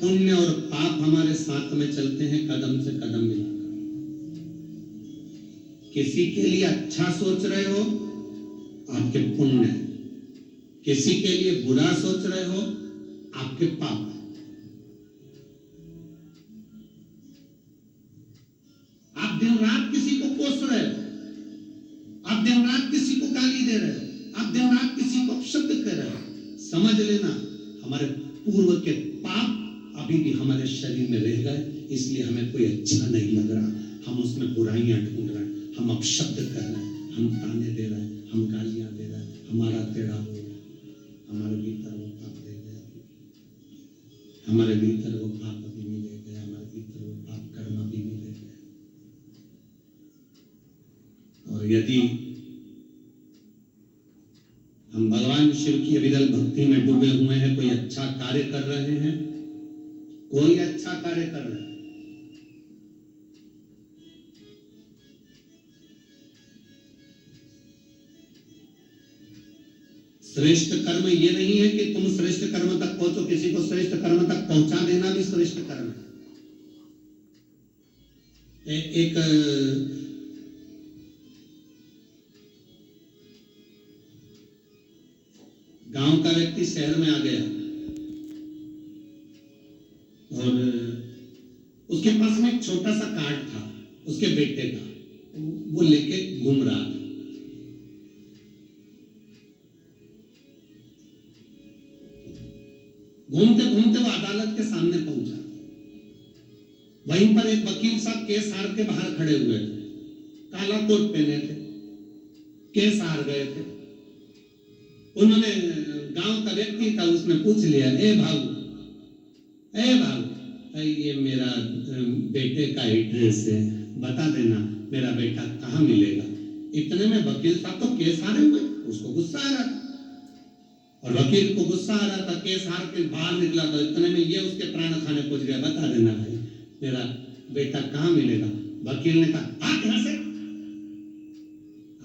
पुण्य और पाप हमारे साथ में चलते हैं, कदम से कदम मिलाकर। किसी के लिए अच्छा सोच रहे हो, आपके पुण्य है। किसी के लिए बुरा सोच रहे हो, आपके पाप है। आप दिन रात किसी को कोस रहे हो, आप दिन रात किसी को गाली दे रहे हो, आप दिन रात किसी को अपशब्द कर रहे हो, समझ लेना हमारे पूर्व के पाप अभी भी हमारे शरीर में रह गए, इसलिए हमें कोई अच्छा नहीं लग रहा। हम उसमें बुराइयां ढूंढ रहे हैं, हम अपशब्द कर रहे हैं, हम ताने दे रहे हैं, हम गालियां दे रहे हैं, हमारा टेढ़ा हो गया, हमारे भीतर वो पाप रह गया, हमारे भीतर वो पाप अभी भी रह गया, हमारे भीतर वो पाप कर्म अभी भी रह गया। और यदि हम भगवान शिव की अविरल भक्ति में डूबे हुए हैं, कोई अच्छा कार्य कर रहे हैं, कोई अच्छा कार्य कर रहे हैं, श्रेष्ठ कर्म ये नहीं है कि तुम श्रेष्ठ कर्म तक पहुंचो, किसी को श्रेष्ठ कर्म तक पहुंचा देना भी श्रेष्ठ कर्म है। एक गांव का व्यक्ति शहर में आ गया और उसके पास में एक छोटा सा कार्ड था उसके बेटे का, वो लेके घूम रहा था। घूमते घूमते वो अदालत के सामने पहुंचा। वहीं पर एक वकील साहब केस हार के बाहर खड़े हुए थे, काला कोट पहने थे, केस हार गए थे। उन्होंने, गांव का व्यक्ति था, उसने पूछ लिया, ए भाऊ, ये मेरा बेटे का एड्रेस है, बता देना मेरा बेटा कहाँ मिलेगा। इतने में वकील साहब तो केस हारे हुए, उसको गुस्सा आ रहा था और वकील को गुस्सा आ रहा था, केस हार के बाहर निकला था। इतने में ये उसके प्राण खाने पहुंच गया, बता देना भाई मेरा बेटा कहाँ मिलेगा। वकील ने कहा, भाग यहाँ से।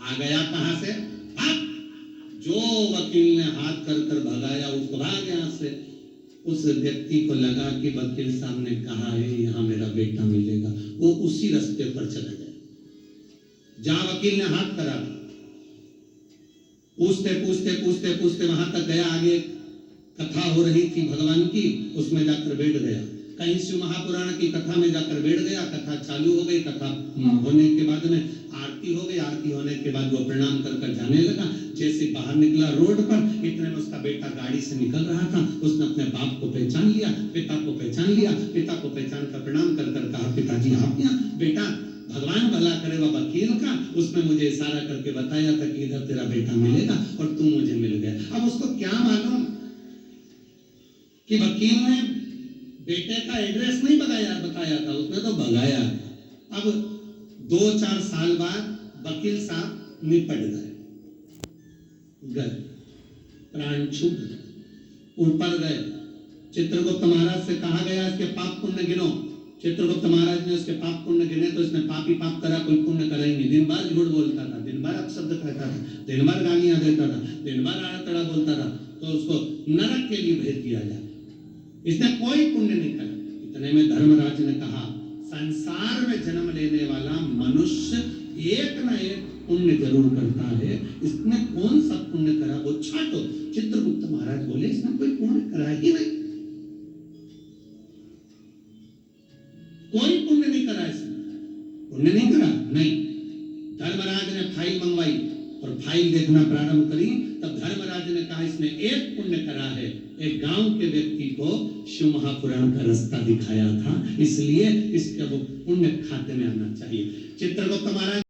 आ गया कहाँ से? भाग। जो वकील ने हाथ कर कर भगाया उसको, भाग यहाँ से। उस व्यक्ति को लगा कि वकील साहब ने कहा है यहाँ मेरा बेटा मिलेगा, वो उसी रास्ते पर चले गए जहां वकील ने हाथ करा। पूछते पूछते पूछते पूछते वहां तक गया, आगे कथा हो रही थी भगवान की, उसमें जाकर बैठ गया। कहीं शिव महापुराण की कथा में जाकर बैठ गया। कथा चालू हो गई, कथा होने के बाद में आरती हो गई। आरती होने के बाद वो प्रणाम कर कर जाने लगा। जैसे बाहर निकला रोड पर, इतने में उसका बेटा गाड़ी से निकल रहा था। उसने अपने बाप को पहचान लिया, पिता को पहचान लिया। पिता को पहचान कर प्रणाम कर कर कहा, पिताजी आप यहाँ? बेटा भगवान भला करे वह वकील का, उसने मुझे इशारा करके बताया था कि इधर तेरा बेटा मिलेगा और तू मुझे मिल गया। अब उसको क्या मालूम कि वकील ने बेटे का एड्रेस नहीं बताया था, उसने तो भगाया। अब 2-4 साल बाद वकील साहब निपट गए, प्राण छूट गए, ऊपर गए। चित्रगुप्त महाराज से कहा गया इसके पाप पुण्य गिनो। चित्रगुप्त महाराज ने उसके पाप पुण्य गिने तो इसने पाप ही पाप करा, कोई पुण्य करा ही नहीं। दिन भर झूठ बोलता था, दिन भर अपशब्द कहता था, दिन भर गालियां देता था, दिन भर आड़ा तड़ा बोलता था, तो उसको नरक के लिए भेज दिया जाए। इसने कोई पुण्य नहीं करा। इतने में धर्मराज ने कहा, संसार में जन्म लेने वाला मनुष्य एक न एक पुण्य जरूर करता है, इसने कौन सा पुण्य करा वो छाटो। चित्रगुप्त महाराज बोले, इसने कोई पुण्य करा ही नहीं, कोई पुण्य नहीं करा, इसने पुण्य नहीं करा। नहीं, धर्मराज ने फाइल मंगवाई और फाइल देखना प्रारंभ करी, तब धर्मराज ने कहा इसने एक पुण्य करा है। एक गांव के व्यक्ति को शिव महापुराण का रास्ता दिखाया था, इसलिए इसका वो पुण्य खाते में आना चाहिए। चित्रगुप्त महाराज